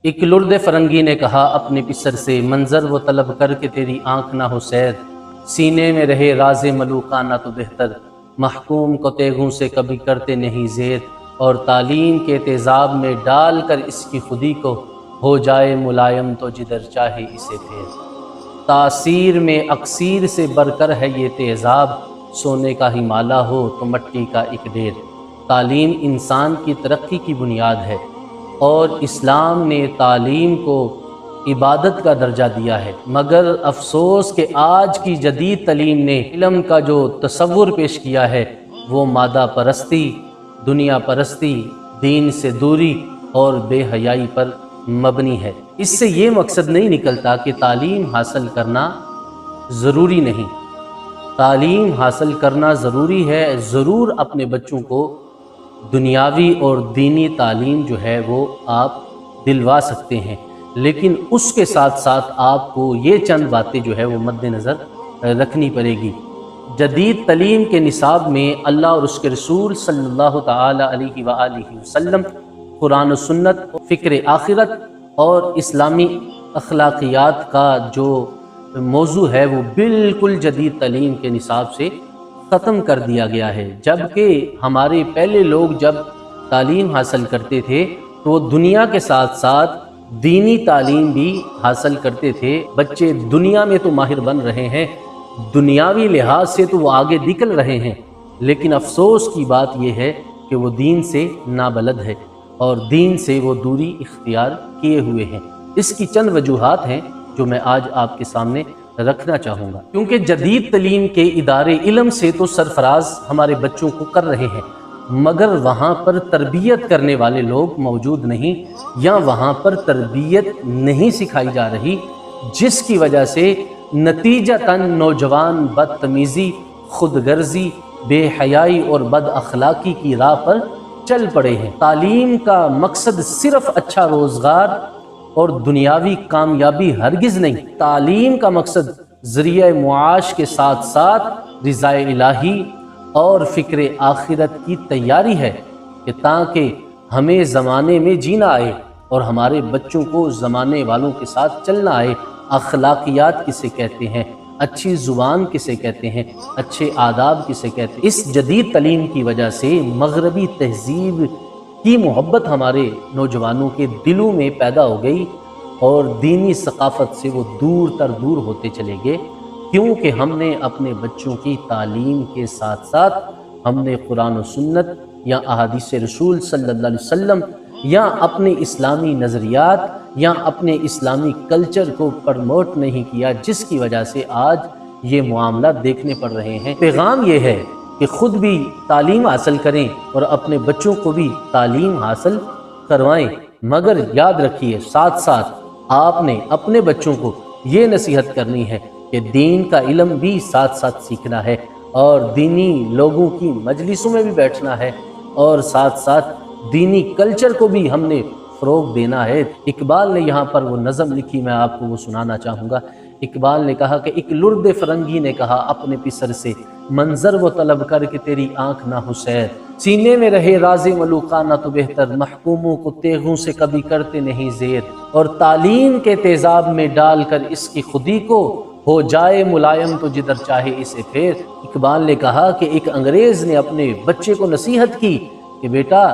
ایک لرد فرنگی نے کہا اپنے پسر سے، منظر وہ طلب کر کے تیری آنکھ نہ ہو سیر، سینے میں رہے راز ملوکانہ تو بہتر، محکوم کو تیغوں سے کبھی کرتے نہیں زیر، اور تعلیم کے تیزاب میں ڈال کر اس کی خودی کو، ہو جائے ملائم تو جدھر چاہے اسے پھیر۔ تاثیر میں اکثیر سے بڑھ کر ہے یہ تیزاب، سونے کا ہی مالا ہو تو مٹی کا ایک ڈھیر۔ تعلیم انسان کی ترقی کی بنیاد ہے، اور اسلام نے تعلیم کو عبادت کا درجہ دیا ہے، مگر افسوس کہ آج کی جدید تعلیم نے علم کا جو تصور پیش کیا ہے وہ مادہ پرستی، دنیا پرستی، دین سے دوری اور بے حیائی پر مبنی ہے۔ اس سے یہ مقصد نہیں نکلتا کہ تعلیم حاصل کرنا ضروری نہیں، تعلیم حاصل کرنا ضروری ہے، ضرور اپنے بچوں کو دنیاوی اور دینی تعلیم جو ہے وہ آپ دلوا سکتے ہیں، لیکن اس کے ساتھ ساتھ آپ کو یہ چند باتیں جو ہے وہ مد نظر رکھنی پڑے گی۔ جدید تعلیم کے نصاب میں اللہ اور اس کے رسول صلی اللہ تعالی علیہ وآلہ وسلم، قرآن و سنت، فکر آخرت اور اسلامی اخلاقیات کا جو موضوع ہے وہ بالکل جدید تعلیم کے نصاب سے ختم کر دیا گیا ہے۔ جبکہ ہمارے پہلے لوگ جب تعلیم حاصل کرتے تھے تو وہ دنیا کے ساتھ ساتھ دینی تعلیم بھی حاصل کرتے تھے۔ بچے دنیا میں تو ماہر بن رہے ہیں، دنیاوی لحاظ سے تو وہ آگے نکل رہے ہیں، لیکن افسوس کی بات یہ ہے کہ وہ دین سے نابلد ہے اور دین سے وہ دوری اختیار کیے ہوئے ہیں۔ اس کی چند وجوہات ہیں جو میں آج آپ کے سامنے رکھنا چاہوں گا، کیونکہ جدید تعلیم کے ادارے علم سے تو سرفراز ہمارے بچوں کو کر رہے ہیں، مگر وہاں پر تربیت کرنے والے لوگ موجود نہیں، یا وہاں پر تربیت نہیں سکھائی جا رہی، جس کی وجہ سے نتیجتاً نوجوان بدتمیزی، خود غرضی، بے حیائی اور بد اخلاقی کی راہ پر چل پڑے ہیں۔ تعلیم کا مقصد صرف اچھا روزگار اور دنیاوی کامیابی ہرگز نہیں، تعلیم کا مقصد ذریعہ معاش کے ساتھ ساتھ رضا الہی اور فکر آخرت کی تیاری ہے، کہ تاکہ ہمیں زمانے میں جینا آئے اور ہمارے بچوں کو زمانے والوں کے ساتھ چلنا آئے۔ اخلاقیات کسے کہتے ہیں، اچھی زبان کسے کہتے ہیں، اچھے آداب کسے کہتے ہیں۔ اس جدید تعلیم کی وجہ سے مغربی تہذیب کی محبت ہمارے نوجوانوں کے دلوں میں پیدا ہو گئی، اور دینی ثقافت سے وہ دور تر دور ہوتے چلے گئے، کیونکہ ہم نے اپنے بچوں کی تعلیم کے ساتھ ساتھ ہم نے قرآن و سنت یا احادیث رسول صلی اللہ علیہ وسلم یا اپنے اسلامی نظریات یا اپنے اسلامی کلچر کو پروموٹ نہیں کیا، جس کی وجہ سے آج یہ معاملات دیکھنے پڑ رہے ہیں۔ پیغام یہ ہے کہ خود بھی تعلیم حاصل کریں اور اپنے بچوں کو بھی تعلیم حاصل کروائیں، مگر یاد رکھیے ساتھ ساتھ آپ نے اپنے بچوں کو یہ نصیحت کرنی ہے کہ دین کا علم بھی ساتھ ساتھ سیکھنا ہے، اور دینی لوگوں کی مجلسوں میں بھی بیٹھنا ہے، اور ساتھ ساتھ دینی کلچر کو بھی ہم نے فروغ دینا ہے۔ اقبال نے یہاں پر وہ نظم لکھی، میں آپ کو وہ سنانا چاہوں گا۔ اقبال نے کہا کہ ایک لرد فرنگی نے کہا اپنے پسر سے، منظر وہ طلب کر کے تیری آنکھ نہ ہو سیر، سینے میں رہے راز ملوکانہ تو بہتر، محکوموں کو تیغوں سے کبھی کرتے نہیں زیر، اور تعلیم کے تیزاب میں ڈال کر اس کی خودی کو، ہو جائے ملائم تو جدھر چاہے اسے پھیر۔ اقبال نے کہا کہ ایک انگریز نے اپنے بچے کو نصیحت کی کہ بیٹا،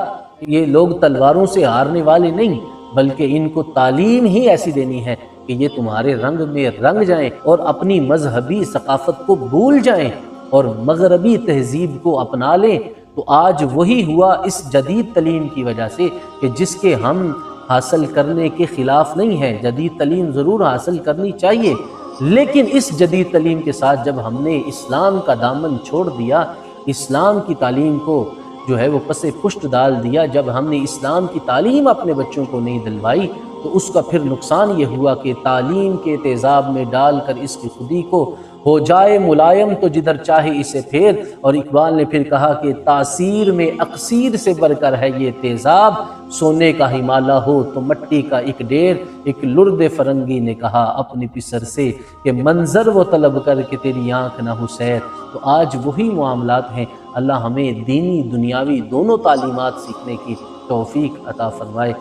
یہ لوگ تلواروں سے ہارنے والے نہیں، بلکہ ان کو تعلیم ہی ایسی دینی ہے کہ یہ تمہارے رنگ میں رنگ جائیں اور اپنی مذہبی ثقافت کو بھول جائیں اور مغربی تہذیب کو اپنا لیں۔ تو آج وہی ہوا اس جدید تعلیم کی وجہ سے، کہ جس کے ہم حاصل کرنے کے خلاف نہیں ہیں، جدید تعلیم ضرور حاصل کرنی چاہیے، لیکن اس جدید تعلیم کے ساتھ جب ہم نے اسلام کا دامن چھوڑ دیا، اسلام کی تعلیم کو جو ہے وہ پس پشت ڈال دیا، جب ہم نے اسلام کی تعلیم اپنے بچوں کو نہیں دلوائی، تو اس کا پھر نقصان یہ ہوا کہ تعلیم کے تیزاب میں ڈال کر اس کی خودی کو، ہو جائے ملائم تو جدھر چاہے اسے پھیر۔ اور اقبال نے پھر کہا کہ تاثیر میں اکثیر سے بڑھ کر ہے یہ تیزاب، سونے کا ہی مالا ہو تو مٹی کا ایک ڈھیر۔ ایک لرد فرنگی نے کہا اپنے پسر سے کہ منظر وہ طلب کر کے تیری آنکھ نہ ہو سیر۔ تو آج وہی معاملات ہیں۔ اللہ ہمیں دینی دنیاوی دونوں تعلیمات سیکھنے کی توفیق عطا فرمائے۔